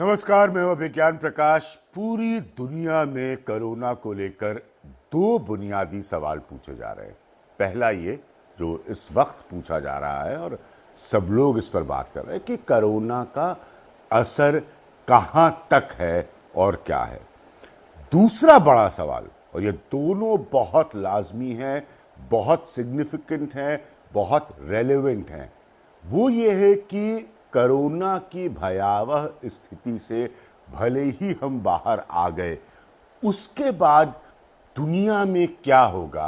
नमस्कार, मैं हूं विज्ञान प्रकाश। पूरी दुनिया में कोरोना को लेकर दो बुनियादी सवाल पूछे जा रहे हैं। पहला ये जो इस वक्त पूछा जा रहा है और सब लोग इस पर बात कर रहे हैं कि कोरोना का असर कहां तक है और क्या है। दूसरा बड़ा सवाल, और ये दोनों बहुत लाजमी हैं, बहुत सिग्निफिकेंट हैं, बहुत रेलेवेंट हैं, वो ये है कि कोरोना की भयावह स्थिति से भले ही हम बाहर आ गए, उसके बाद दुनिया में क्या होगा,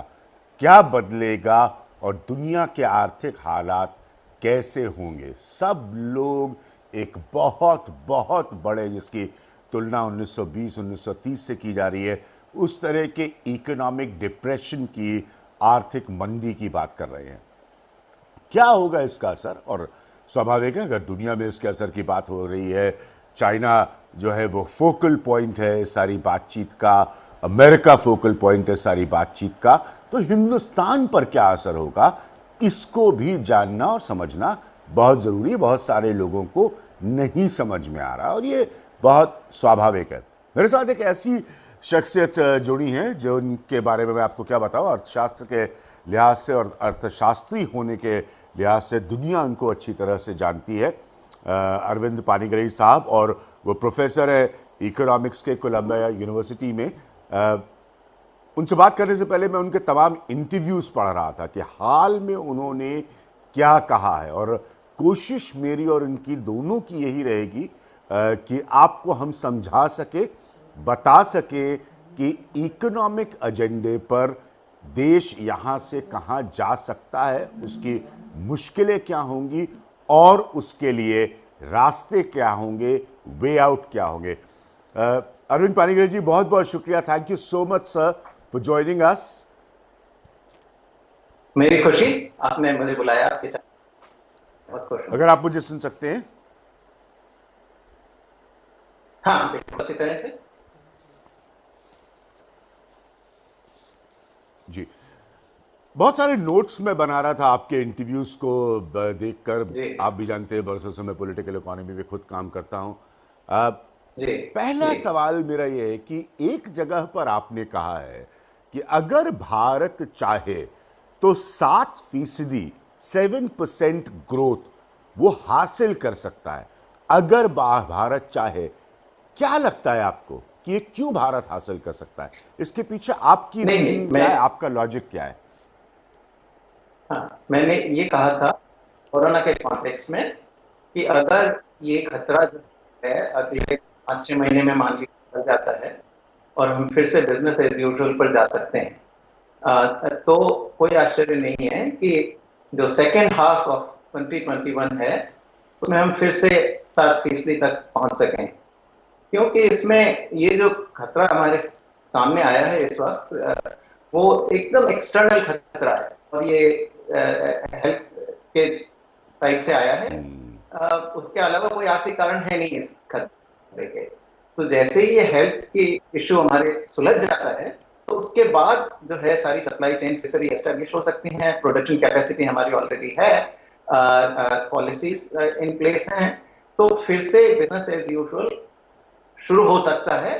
क्या बदलेगा और दुनिया के आर्थिक हालात कैसे होंगे। सब लोग एक बहुत बहुत बड़े, जिसकी तुलना 1920-1930 से की जा रही है, उस तरह के इकोनॉमिक डिप्रेशन की, आर्थिक मंदी की बात कर रहे हैं। क्या होगा इसका असर? और स्वाभाविक है, अगर दुनिया में इसके असर की बात हो रही है, चाइना जो है वो फोकल पॉइंट है सारी बातचीत का, अमेरिका फोकल पॉइंट है सारी बातचीत का, तो हिंदुस्तान पर क्या असर होगा, इसको भी जानना और समझना बहुत ज़रूरी है। बहुत सारे लोगों को नहीं समझ में आ रहा और ये बहुत स्वाभाविक है। मेरे साथ एक ऐसी शख्सियत जुड़ी है जो उनके बारे में मैं आपको क्या बताऊं, अर्थशास्त्र के लिहाज से और अर्थशास्त्री होने के लिहाज से दुनिया उनको अच्छी तरह से जानती है। अरविंद पानीग्राही साहब, और वो प्रोफेसर है इकोनॉमिक्स के कोलंबिया यूनिवर्सिटी में। उनसे बात करने से पहले मैं उनके तमाम इंटरव्यूज़ पढ़ रहा था कि हाल में उन्होंने क्या कहा है, और कोशिश मेरी और इनकी दोनों की यही रहेगी कि आपको हम समझा सके, बता सके कि इकोनॉमिक एजेंडे पर देश यहाँ से कहाँ जा सकता है, उसकी मुश्किलें क्या होंगी और उसके लिए रास्ते क्या होंगे, वे आउट क्या होंगे। अरविंद पानीग्राही जी, बहुत बहुत शुक्रिया। Thank you so much sir for joining us. मेरी खुशी, आपने मुझे बुलाया, आपके बहुत खुश हूं। अगर आप मुझे सुन सकते हैं। हाँ, बिल्कुल अच्छी तरह से। जी, बहुत सारे नोट्स मैं बना रहा था आपके इंटरव्यूज को देखकर। जी आप भी जानते हैं, बरसों से मैं पॉलिटिकल इकोनॉमी में खुद काम करता हूं। जी पहला जी सवाल मेरा यह है कि एक जगह पर आपने कहा है कि अगर भारत चाहे तो 7% 7% ग्रोथ वो हासिल कर सकता है, अगर भारत चाहे। क्या लगता है आपको कि ये क्यों भारत हासिल कर सकता है? इसके पीछे आपकी नहीं नहीं, रीजनिंग क्या है, आपका लॉजिक क्या है? हाँ, मैंने ये कहा था कोरोना के कॉन्टेक्स्ट में कि अगर ये खतरा जो है अगले 5-6 महीने में मान लीजिए चल जाता है और हम फिर से बिजनेस एज यूजुअल पर जा सकते हैं, तो कोई आश्चर्य नहीं है कि जो सेकेंड हाफ ऑफ 2021 है उसमें हम फिर से 7% तक पहुंच सकें। क्योंकि इसमें ये जो खतरा हमारे सामने आया है इस वक्त, वो एकदम एक्सटर्नल खतरा है और ये हेल्थ के साइड से आया है। उसके अलावा कोई आर्थिक कारण है नहीं इस खतरे के। तो जैसे ही ये हेल्थ की इशू हमारे सुलझ जाता है तो उसके बाद जो है सारी सप्लाई चेन फिर से रीएस्टैब्लिश हो सकती हैं, प्रोडक्शन कैपेसिटी हमारी ऑलरेडी है, पॉलिसीज इन प्लेस हैं, तो फिर से बिजनेस एज यूजुअल शुरू हो सकता है।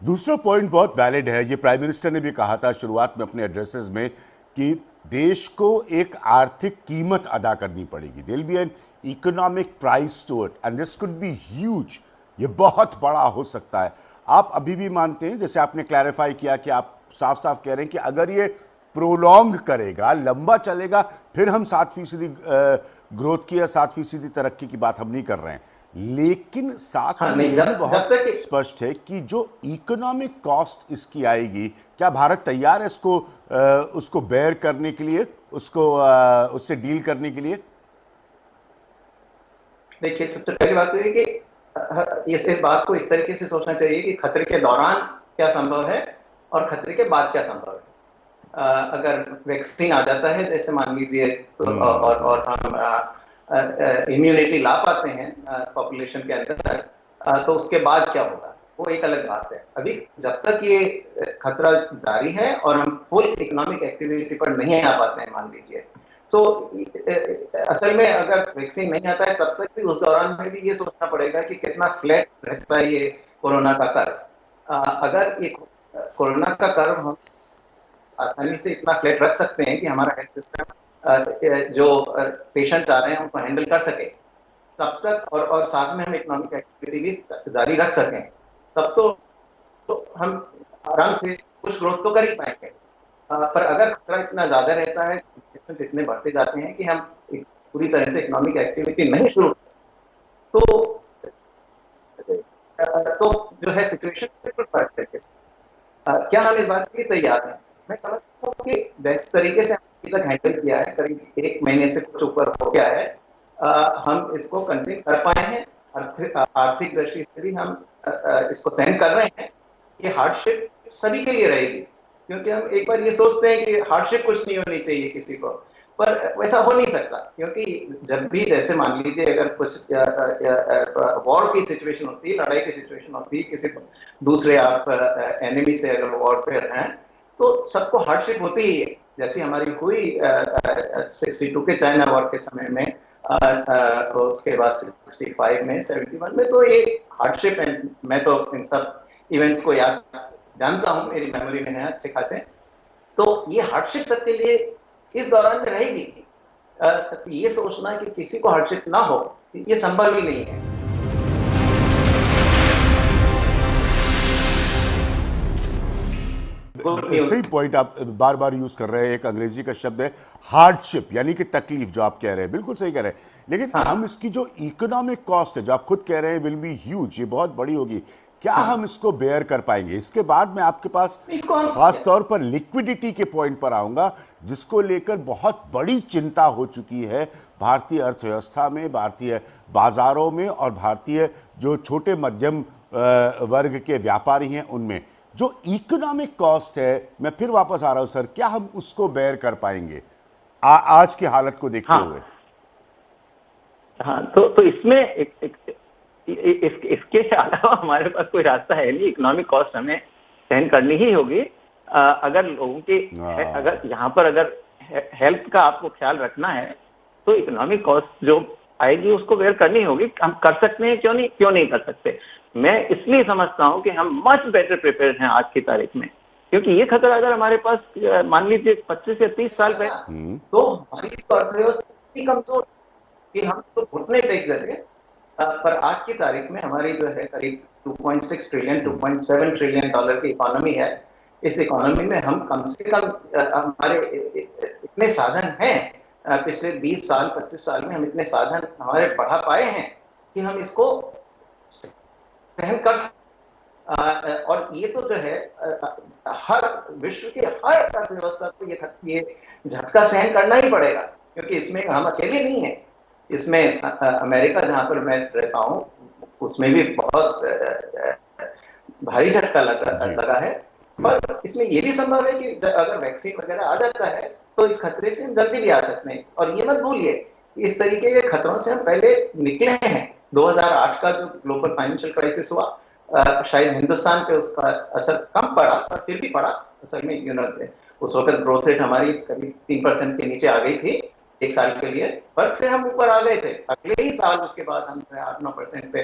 दूसरा पॉइंट बहुत वैलिड है। ये प्राइम मिनिस्टर ने भी कहा था शुरुआत में अपने एड्रेसेस में कि देश को एक आर्थिक कीमत अदा करनी पड़ेगी। There will be an economic price to it and this could be huge. ये बहुत बड़ा हो सकता है। आप अभी भी मानते हैं, जैसे आपने क्लैरिफाई किया कि आप साफ साफ कह रहे हैं कि अगर ये प्रोलॉन्ग करेगा, लंबा चलेगा, फिर हम 7% ग्रोथ की या 7% तरक्की की बात हम नहीं कर रहे हैं। लेकिन साथ हाँ में नहीं, ये भी जब बहुत तक स्पष्ट है कि जो इकोनॉमिक कॉस्ट इसकी आएगी, क्या भारत तैयार है इसको उसको बेयर करने के लिए, उसको उससे डील करने के लिए? देखिए, सबसे पहली बात तो ये कि इस बात को इस तरीके से सोचना चाहिए कि खतरे के दौरान क्या संभव है और खतरे के बाद क्या संभव है। अगर वैक्सीन आ जाता है जैसे मान लीजिए, तो और हम इम्यूनिटी ला पाते हैं पॉपुलेशन के अंदर, तो उसके बाद क्या होगा वो एक अलग बात है। अभी जब तक ये खतरा जारी है और हम फुल इकोनॉमिक एक्टिविटी पर नहीं आ पाते हैं मान लीजिए, सो असल में अगर वैक्सीन नहीं आता है तब तक भी उस दौरान में भी ये सोचना पड़ेगा कि कितना फ्लैट रहता है ये कोरोना का कर्व। अगर ये कोरोना का कर्व हम आसानी से इतना फ्लैट रख सकते हैं कि हमारा हेल्थ सिस्टम जो पेशेंट्स आ रहे हैं उनको हैंडल कर सके, तब तक और साथ में हम इकोनॉमिक एक्टिविटी भी जारी रख सकें, तब तो हम आराम से कुछ ग्रोथ तो कर ही पाएंगे। पर अगर खतरा इतना ज्यादा रहता है, इतने बढ़ते जाते हैं कि हम पूरी तरह से इकोनॉमिक एक्टिविटी नहीं शुरू कर सकते, तो जो है सिचुएशन बिल्कुल फर्क है। क्या हम इस बात के लिए तैयार हैं? मैं समझता हूँ कि जिस तरीके से अभी तक हैंडल किया है, करीब 1 महीने से कुछ ऊपर हो गया है, हम इसको कंटेन कर पाए हैं। आर्थिक दृष्टि से भी हम इसको सहन कर रहे हैं। ये हार्डशिप सभी के लिए रहेगी, क्योंकि हम एक बार ये सोचते हैं कि हार्डशिप कुछ नहीं होनी चाहिए किसी को, पर वैसा हो नहीं सकता, क्योंकि जब भी जैसे मान लीजिए अगर कुछ वॉर की सिचुएशन होती है, लड़ाई की सिचुएशन होती है, किसी दूसरे आप एनिमी से अगर वॉरफेयर हैं, तो सबको हार्डशिप होती ही है। जैसी हमारी हुई 62 के चाइना वॉर के समय में, उसके बाद 65 में, 71 में, तो ये हार्डशिप है। मैं तो इन सब इवेंट्स को याद जानता हूं, मेरी मेमोरी में है अच्छे खासे। तो ये हार्डशिप सबके लिए इस दौरान में रहेगी। ये सोचना कि किसी को हार्डशिप ना हो, ये संभव ही नहीं है। सही पॉइंट आप बार बार यूज कर रहे हैं। एक अंग्रेजी का शब्द है हार्डशिप, यानी कि तकलीफ, जो आप कह रहे हैं बिल्कुल सही कह रहे हैं। लेकिन हाँ, हम इसकी जो इकोनॉमिक कॉस्ट है, जो आप खुद कह रहे हैं विल बी ह्यूज, ये बहुत बड़ी होगी, क्या हम हाँ, इसको बेयर कर पाएंगे? इसके बाद मैं आपके पास इसको हम खास तौर पर लिक्विडिटी के पॉइंट पर आऊंगा, जिसको लेकर बहुत बड़ी चिंता हो चुकी है भारतीय अर्थव्यवस्था में, भारतीय बाजारों में, और भारतीय जो छोटे मध्यम वर्ग के व्यापारी हैं उनमें। जो इकोनॉमिक कॉस्ट है, मैं फिर वापस आ रहा हूं सर, क्या हम उसको बेयर कर पाएंगे आज की हालत को देखते हुए? हाँ हाँ, तो इसमें इसके अलावा हमारे पास कोई रास्ता है नहीं। इकोनॉमिक कॉस्ट हमें सहन करनी ही होगी। अगर लोगों की अगर यहाँ पर अगर हेल्थ का आपको ख्याल रखना है, तो इकोनॉमिक कॉस्ट जो आएगी उसको बेयर करनी होगी। हम कर सकते हैं, क्यों नहीं कर सकते। मैं इसलिए समझता हूं कि हम मच बेटर प्रिपेयर हैं आज की तारीख में, क्योंकि ये खतरा अगर हमारे पास मान लीजिए 25 या 30 साल पहले, तो हमारी तो अर्थव्यवस्था इतनी कमजोर कि हम तो घुटने टेक देते हैं। पर आज की तारीख में हमारी जो है करीब 2.6 ट्रिलियन, 2.7 ट्रिलियन डॉलर की इकोनॉमी है। इस इकोनॉमी में हम कम से कम हमारे इतने साधन हैं, पिछले 20 साल 25 साल में हम इतने साधन हमारे बढ़ा पाए हैं कि हम इसको सहन कर सकते। और ये तो जो है हर विश्व के हर अर्थव्यवस्था को ये झटका सहन करना ही पड़ेगा, क्योंकि इसमें हम अकेले नहीं हैं। इसमें अमेरिका, जहां पर मैं रहता हूं, उसमें भी बहुत भारी झटका लगा है। पर इसमें यह भी संभव है कि अगर वैक्सीन वगैरह आ जाता है तो इस खतरे से हम जल्दी भी आ सकते हैं। और ये मत भूलिए, इस तरीके के खतरों से हम पहले निकले हैं। 2008 का जो ग्लोबल फाइनेंशियल क्राइसिस हुआ, शायद हिंदुस्तान पे उसका असर कम पड़ा, पर फिर भी पड़ा। असल में उस वक्त ग्रोथ रेट हमारी करीब 3% के नीचे आ गई थी 1 साल के लिए, पर फिर हम ऊपर आ गए थे। अगले ही साल उसके बाद हम 8-9% पे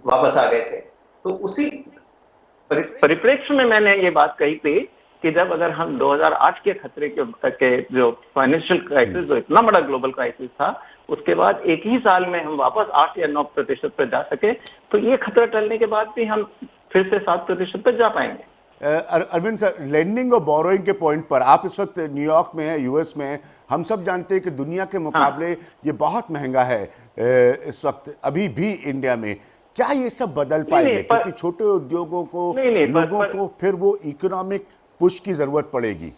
वापस आ गए थे। तो उसी परिप्रेक्ष्य में मैंने ये बात कही थी कि जब अगर हम 2008 के खतरे के जो फाइनेंशियल क्राइसिस, जो इतना बड़ा ग्लोबल क्राइसिस था, उसके बाद एक ही साल में हम वापस 8 या 9% पर जा सके, तो ये खतरा टलने के बाद भी हम फिर से 7% पर जा पाएंगे। अरविंद सर, लेंडिंग और बोरोइंग के पॉइंट पर, आप इस वक्त न्यूयॉर्क में हैं, यूएस में हैं। हम सब जानते हैं कि दुनिया के मुकाबले ये बहुत महंगा है इस वक्त अभी भी इंडिया में। क्या ये सब बदल पाएंगे? क्योंकि छोटे उद्योगों को, लोगों को फिर वो इकोनॉमिक पुश की जरूरत पड़ेगी।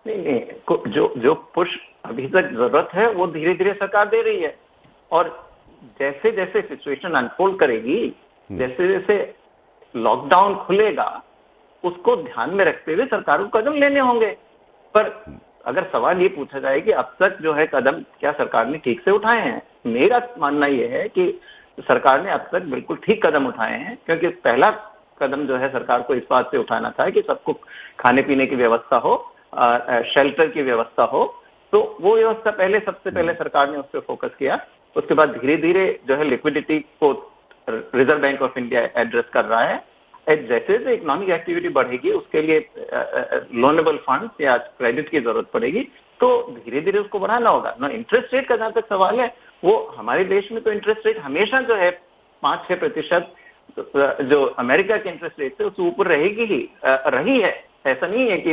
नहीं, जो पुश अभी तक जरूरत है वो धीरे धीरे सरकार दे रही है। और जैसे जैसे सिचुएशन अनफोल्ड करेगी, जैसे जैसे लॉकडाउन खुलेगा, उसको ध्यान में रखते हुए सरकार को कदम लेने होंगे। पर अगर सवाल ये पूछा जाए कि अब तक जो है कदम क्या सरकार ने ठीक से उठाए हैं, मेरा मानना यह है कि सरकार ने अब तक बिल्कुल ठीक कदम उठाए हैं। क्योंकि पहला कदम जो है सरकार को इस बात से उठाना था कि सबको खाने पीने की व्यवस्था हो, शेल्टर की व्यवस्था हो, तो वो व्यवस्था सबसे पहले सरकार ने उस पर फोकस किया। उसके बाद धीरे धीरे जो है लिक्विडिटी को reserve bank of India address कर रहा है। जैसे जैसे इकोनॉमिक एक्टिविटी बढ़ेगी उसके लिए लोनेबल फंड्स या क्रेडिट की जरूरत पड़ेगी, तो धीरे धीरे उसको बढ़ाना होगा ना। इंटरेस्ट रेट का जहां तक सवाल है, वो हमारे देश में तो इंटरेस्ट रेट हमेशा जो है 5-6% जो अमेरिका के इंटरेस्ट रेट है उससे ऊपर रहेगी ही, रही है। ऐसा नहीं है कि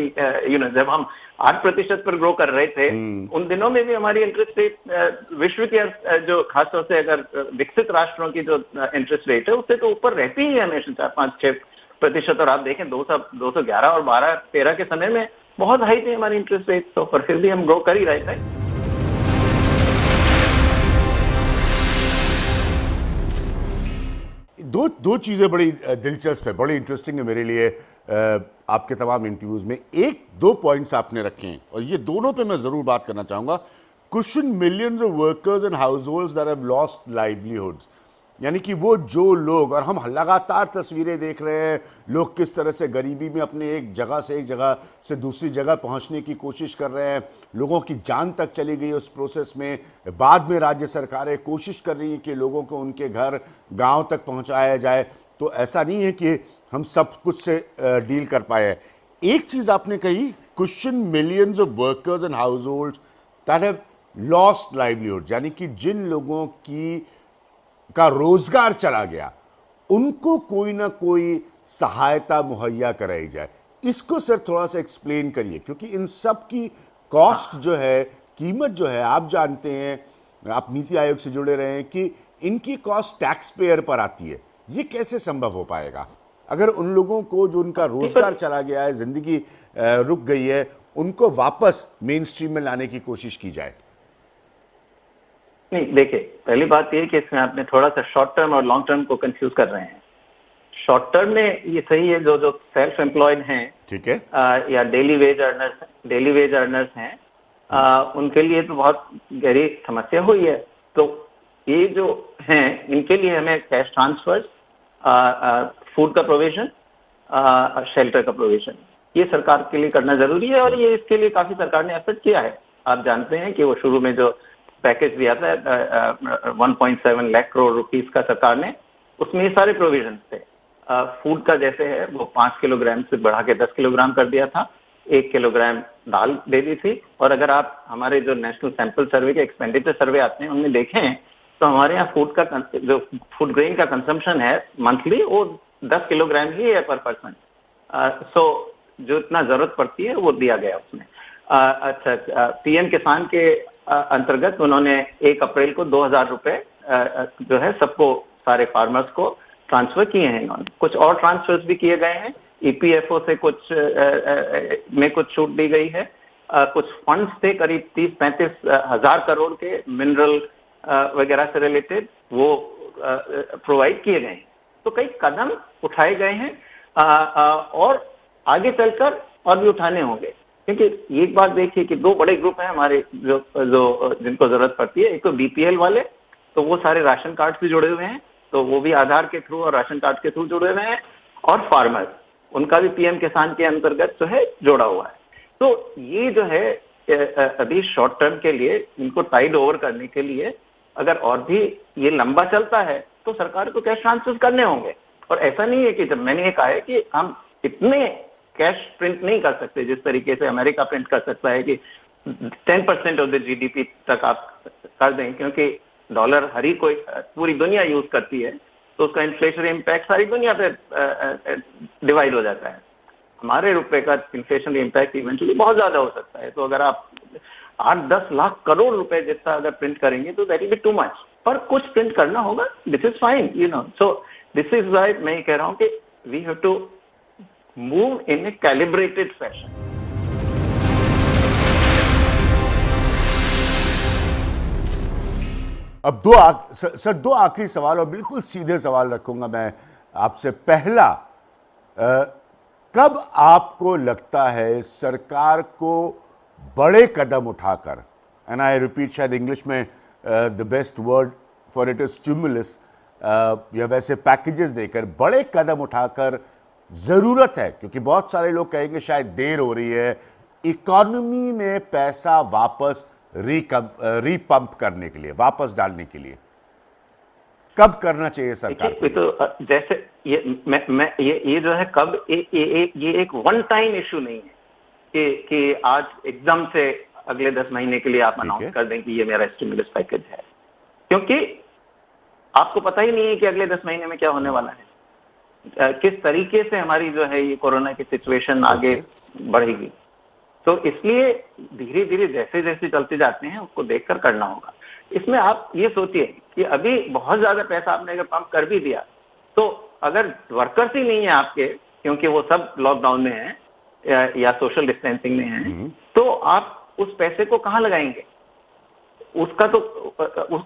जब हम 8% पर ग्रो कर रहे थे उन दिनों में भी हमारी इंटरेस्ट रेट विश्व के जो खासतौर से अगर विकसित राष्ट्रों की जो इंटरेस्ट रेट है उससे तो ऊपर रहती ही है हमेशा 4-5-6%। और आप देखें 211 और 12-13 के समय में बहुत हाई थी हमारी इंटरेस्ट रेट, तो पर फिर भी हम ग्रो कर ही रहे थे। दो चीज़ें बड़ी दिलचस्प है, बड़ी इंटरेस्टिंग है मेरे लिए आपके तमाम इंटरव्यूज़ में। एक दो पॉइंट्स आपने रखे हैं और ये दोनों पे मैं ज़रूर बात करना चाहूँगा। Cushion millions of workers and house holds that have lost livelihoods, यानी कि वो जो लोग, और हम लगातार तस्वीरें देख रहे हैं, लोग किस तरह से गरीबी में अपने एक जगह से दूसरी जगह पहुंचने की कोशिश कर रहे हैं, लोगों की जान तक चली गई उस प्रोसेस में। बाद में राज्य सरकारें कोशिश कर रही हैं कि लोगों को उनके घर गांव तक पहुंचाया जाए। तो ऐसा नहीं है कि हम सब कुछ से डील कर पाए। एक चीज़ आपने कही, cushion millions of workers and house holds that have lost livelihood, यानी कि जिन लोगों का रोजगार चला गया उनको कोई ना कोई सहायता मुहैया कराई जाए। इसको सर थोड़ा सा एक्सप्लेन करिए, क्योंकि इन सब की कॉस्ट जो है, कीमत जो है, आप जानते हैं, आप नीति आयोग से जुड़े रहे हैं कि इनकी कॉस्ट टैक्स पेयर पर आती है। ये कैसे संभव हो पाएगा अगर उन लोगों को जो उनका रोजगार चला गया है, जिंदगी रुक गई है, उनको वापस मेन स्ट्रीम में लाने की कोशिश की जाए? नहीं, देखिए, पहली बात यह कि इसमें आपने थोड़ा सा शॉर्ट टर्म और लॉन्ग टर्म को कंफ्यूज कर रहे हैं। शॉर्ट टर्म में ये सही है, जो सेल्फ एम्प्लॉयड हैं, ठीक है, या डेली वेज अर्नर्स हैं, उनके लिए तो बहुत गहरी समस्या हुई है। तो ये जो हैं, इनके लिए हमें कैश ट्रांसफर्स, फूड का प्रोविजन, शेल्टर का प्रोविजन, ये सरकार के लिए करना जरूरी है। और ये इसके लिए काफी सरकार ने एफर्ट किया है। आप जानते हैं कि वो शुरू में जो पैकेज दिया था 1.7 लाख करोड़ रुपीस का सरकार ने, उसमें ये सारे प्रोविजन थे। फूड का जैसे है वो 5 किलोग्राम से बढ़ा के 10 किलोग्राम कर दिया था, 1 किलोग्राम दाल दे दी थी। और अगर आप हमारे जो नेशनल सैंपल सर्वे के एक्सपेंडिचर सर्वे आते हैं उनमें देखें तो हमारे यहाँ फूड का जो फूड ग्रेन का कंजम्पशन है मंथली, वो 10 किलोग्राम ही है पर पर्सन। सो जो इतना जरूरत पड़ती है वो दिया गया उसमें। अच्छा, पीएम किसान के अंतर्गत उन्होंने 1 अप्रैल को 2000 रुपए जो है सबको, सारे फार्मर्स को ट्रांसफर किए हैं इन्होंने। कुछ और ट्रांसफर्स भी किए गए हैं, ईपीएफओ से कुछ में कुछ छूट दी गई है। कुछ फंड्स थे करीब 30-35 हजार करोड़ के मिनरल वगैरह से रिलेटेड, वो प्रोवाइड किए गए हैं। तो कई कदम उठाए गए हैं और आगे चलकर और भी उठाने होंगे। क्योंकि एक बात देखिए कि 2 बड़े ग्रुप हैं हमारे जो जिनको जरूरत पड़ती है। एक तो बीपीएल वाले, तो वो सारे राशन कार्ड से जुड़े हुए हैं, तो वो भी आधार के थ्रू और राशन कार्ड के थ्रू जुड़े हुए हैं। और फार्मर्स, उनका भी पीएम किसान के अंतर्गत जो है जोड़ा हुआ है। तो ये जो है अभी शॉर्ट टर्म के लिए इनको टाइड ओवर करने के लिए, अगर और भी ये लंबा चलता है तो सरकार को कैश ट्रांसफर करने होंगे। और ऐसा नहीं है कि, जब मैंने ये कहा है कि हम इतने कैश प्रिंट नहीं कर सकते जिस तरीके से अमेरिका प्रिंट कर सकता है कि 10% ऑफ द जीडीपी तक आप कर दें, क्योंकि डॉलर हर ही कोई पूरी दुनिया यूज करती है, तो उसका इन्फ्लेशन इम्पैक्ट सारी दुनिया पे डिवाइड हो जाता है। हमारे रुपए का इन्फ्लेशन इम्पैक्ट इवेंचुअली बहुत ज्यादा हो सकता है। तो अगर आप 8-10 लाख करोड़ रुपए जितना अगर प्रिंट करेंगे तो that will be too much, पर कुछ प्रिंट करना होगा। This is fine, so this is why मैं ये कह रहा हूँ कि we have to move in a calibrated fashion. अब दो आखिरी सवाल और बिल्कुल सीधे सवाल रखूंगा मैं आपसे। पहला, कब आपको लगता है सरकार को बड़े कदम उठाकर, एंड आई रिपीट, शायद इंग्लिश में the best word for it is stimulus, या वैसे पैकेजेस देकर बड़े कदम उठाकर जरूरत है, क्योंकि बहुत सारे लोग कहेंगे शायद देर हो रही है, इकोनॉमी में पैसा वापस रीपंप करने के लिए, वापस डालने के लिए कब करना चाहिए सरकार को? तो जैसे ये जो है कब, ये एक वन टाइम इशू नहीं है कि आज एकदम से अगले 10 महीने के लिए आप अनाउंस कर दें कि ये मेरा स्टिमुलस पैकेज है, क्योंकि आपको पता ही नहीं है कि अगले 10 महीने में क्या होने वाला है, किस तरीके से हमारी जो है ये कोरोना की सिचुएशन आगे बढ़ेगी। तो इसलिए धीरे धीरे जैसे जैसे चलते जाते हैं उसको देखकर करना होगा। इसमें आप ये सोचिए कि अभी बहुत ज्यादा पैसा आपने अगर पंप कर भी दिया, तो अगर वर्कर्स ही नहीं है आपके, क्योंकि वो सब लॉकडाउन में है या सोशल डिस्टेंसिंग में है, तो आप उस पैसे को कहाँ लगाएंगे? उसका तो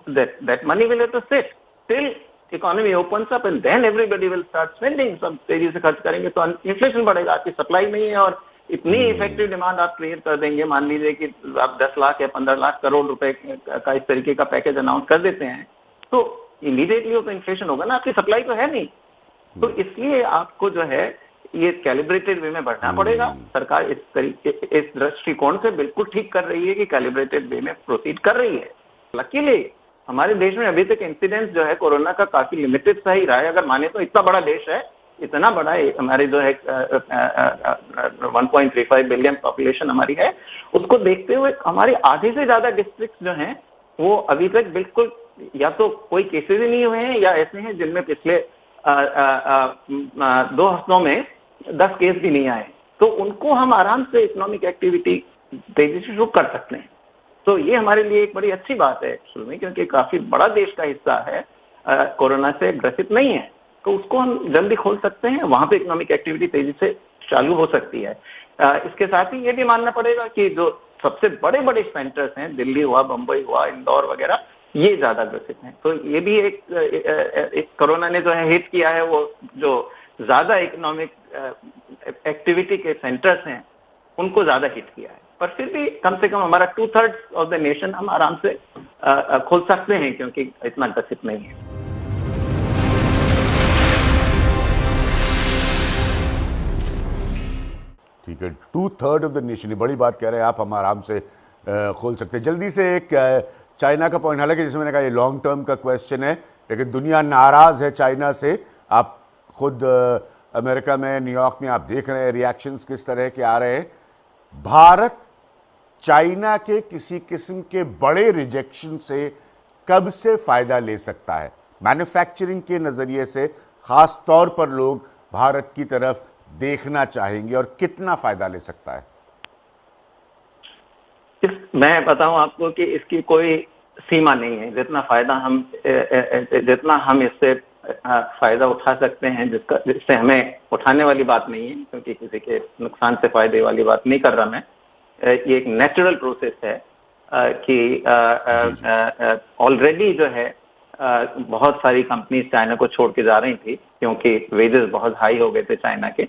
that money will have to sit till economy opens up and then everybody will start spending. सब तेजी से खर्च करेंगे तो इन्फ्लेशन बढ़ेगा, आपकी सप्लाई नहीं है और इतनी इफेक्टिव डिमांड आप क्रिएट कर देंगे। मान लीजिए कि आप 10 लाख या 15 लाख करोड़ रुपए का इस तरीके का पैकेज अनाउंस कर देते हैं, तो इमीडिएटली वो तो इन्फ्लेशन होगा ना, आपकी सप्लाई तो है नहीं। तो इसलिए आपको जो है ये कैलिब्रेटेड वे में बढ़ना पड़ेगा। सरकार इस दृष्टिकोण से बिल्कुल ठीक कर रही है कि कैलिब्रेटेड वे में प्रोसीड कर रही है। लकीली हमारे देश में अभी तक इंसिडेंस जो है कोरोना का काफी लिमिटेड सा ही रहा है। अगर माने तो इतना बड़ा देश है, इतना बड़ा हमारे जो है 1.35 बिलियन पॉपुलेशन हमारी है, उसको देखते हुए हमारे आधे से ज्यादा डिस्ट्रिक्ट जो हैं वो अभी तक बिल्कुल या तो कोई केसेस ही नहीं हुए हैं या ऐसे हैं जिनमें पिछले 2 हफ्तों में 10 केस भी नहीं आए। तो उनको हम आराम से इकोनॉमिक एक्टिविटी तेजी से शुरू कर सकते हैं। तो ये हमारे लिए एक बड़ी अच्छी बात है शुरू में, क्योंकि काफी बड़ा देश का हिस्सा है कोरोना से ग्रसित नहीं है, तो उसको हम जल्दी खोल सकते हैं, वहां पे इकोनॉमिक एक्टिविटी तेजी से चालू हो सकती है। इसके साथ ही ये भी मानना पड़ेगा कि जो सबसे बड़े बड़े सेंटर्स हैं, दिल्ली हुआ, बंबई हुआ, इंदौर वगैरह, ये ज्यादा ग्रसित हैं। तो ये भी एक कोरोना ने जो है हिट किया है, वो जो ज्यादा इकोनॉमिक एक्टिविटी के सेंटर्स हैं उनको ज्यादा हिट किया है। पर फिर भी कम से कम हमारा 2/3 ऑफ द नेशन हम आराम से खोल सकते हैं, क्योंकि इतना ग्रसित नहीं है। ठीक है, 2/3 ऑफ द नेशन, बड़ी बात कह रहे हैं आप, हम आराम से खोल सकते हैं। जल्दी से एक चाइना का पॉइंट, हालांकि जैसे मैंने कहा ये लॉन्ग टर्म का क्वेश्चन है, लेकिन दुनिया नाराज है चाइना से। आप खुद अमेरिका में, न्यूयॉर्क में आप देख रहे हैं रिएक्शंस किस तरह के आ रहे हैं। भारत चाइना के किसी किस्म के बड़े रिजेक्शन से कब से फायदा ले सकता है? मैन्युफैक्चरिंग के नजरिए से खास तौर पर लोग भारत की तरफ देखना चाहेंगे और कितना फायदा ले सकता है? मैं बताऊं आपको कि इसकी कोई सीमा नहीं है। जितना हम इससे फायदा उठा सकते हैं, जिससे हमें उठाने वाली बात नहीं है, क्योंकि किसी के नुकसान से फायदे वाली बात नहीं कर रहा मैं। ये एक नेचुरल प्रोसेस है कि ऑलरेडी जो है बहुत सारी कंपनीज चाइना को छोड़ के जा रही थी, क्योंकि वेजेस बहुत हाई हो गए थे चाइना के,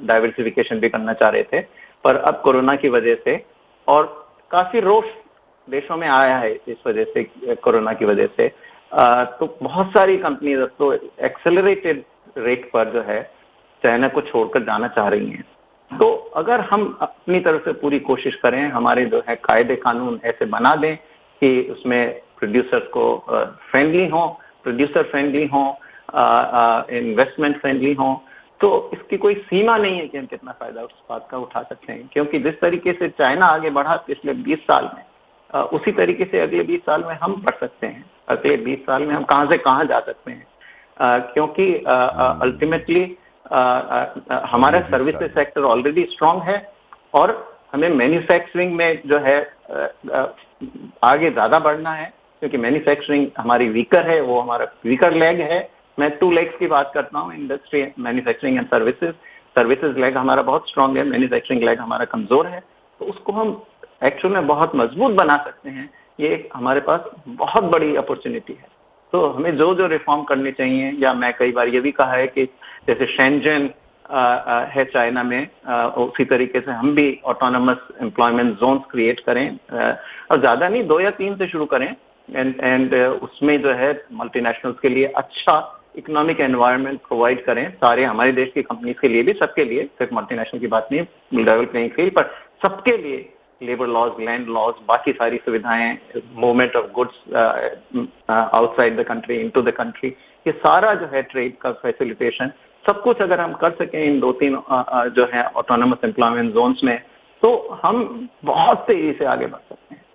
डाइवर्सिफिकेशन भी करना चाह रहे थे। पर अब कोरोना की वजह से और काफी रोष देशों में आया है इस वजह से, कोरोना की वजह से, तो बहुत सारी कंपनीज अब तो एक्सेलरेटेड रेट पर जो है चाइना को छोड़कर जाना चाह रही हैं। तो अगर हम अपनी तरफ से पूरी कोशिश करें, हमारे जो है कायदे कानून ऐसे बना दें कि उसमें प्रोड्यूसर्स को फ्रेंडली हो, प्रोड्यूसर फ्रेंडली हो, इन्वेस्टमेंट फ्रेंडली हो, तो इसकी कोई सीमा नहीं है कि हम कितना फायदा उस बात का उठा सकते हैं। क्योंकि जिस तरीके से चाइना आगे बढ़ा पिछले 20 साल में, उसी तरीके से अगले 20 साल में हम बढ़ सकते हैं। अगले 20 साल में हम कहां से कहां जा सकते हैं, क्योंकि अल्टीमेटली हमारा सर्विसेज सेक्टर ऑलरेडी स्ट्रांग है और हमें मैन्युफैक्चरिंग में जो है आगे ज्यादा बढ़ना है, क्योंकि मैन्युफैक्चरिंग हमारी वीकर है, वो हमारा वीकर लेग है। मैं 2 लेग्स की बात करता हूँ, industry, manufacturing and services. Services leg हमारा बहुत स्ट्रांग है, मैन्युफैक्चरिंग लेग हमारा कमजोर है, तो उसको हम एक्चुअल में बहुत मजबूत बना सकते हैं। ये एक हमारे पास बहुत बड़ी अपॉर्चुनिटी है। तो हमें जो जो रिफॉर्म करने चाहिए, या मैं कई बार ये भी कहा है कि जैसे शेंजन है चाइना में, उसी तरीके से हम भी ऑटोनमस एम्प्लॉयमेंट जोन्स क्रिएट करें, और ज्यादा नहीं 2 या 3 से शुरू करें, एंड उसमें जो है मल्टीनेशनल्स के लिए अच्छा इकोनॉमिक एनवायरनमेंट प्रोवाइड करें सारे हमारे देश की कंपनीज के लिए भी, सबके लिए, सिर्फ मल्टीनेशनल की बात नहीं, लेवल प्लेइंग फील्ड पर सबके लिए, लेबर लॉज, लैंड लॉज, बाकी सारी सुविधाएं, movement of goods outside the country into the country, ये सारा जो है ट्रेड का फैसिलिटेशन, सब कुछ अगर हम कर सकें इन 2-3 जो है ऑटोनोमस एम्प्लॉयमेंट जोन्स में, तो हम बहुत तेजी से आगे बढ़ सकते हैं।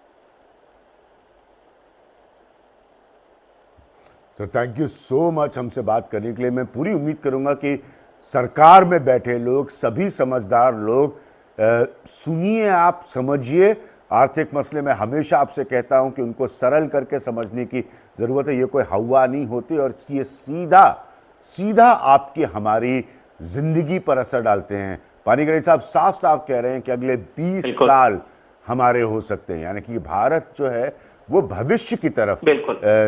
तो थैंक यू सो मच हमसे बात करने के लिए। मैं पूरी उम्मीद करूंगा कि सरकार में बैठे लोग, सभी समझदार लोग, सुनिए, आप समझिए। आर्थिक मसले में हमेशा आपसे कहता हूं कि उनको सरल करके समझने की ज़रूरत है। ये कोई हवा नहीं होती और ये सीधा सीधा आपकी हमारी ज़िंदगी पर असर डालते हैं। पानीग्राही साहब साफ साफ कह रहे हैं कि अगले 20 साल हमारे हो सकते हैं, यानी कि भारत जो है वो भविष्य की तरफ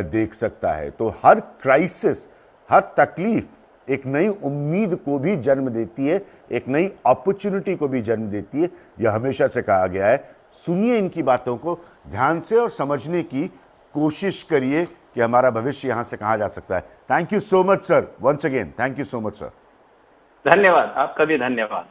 देख सकता है। तो हर क्राइसिस, हर तकलीफ एक नई उम्मीद को भी जन्म देती है, एक नई अपॉर्चुनिटी को भी जन्म देती है। यह हमेशा से कहा गया है। सुनिए इनकी बातों को ध्यान से और समझने की कोशिश करिए कि हमारा भविष्य यहां से कहां जा सकता है। Thank you so much sir, once again thank you so much sir. धन्यवाद, आपका भी धन्यवाद।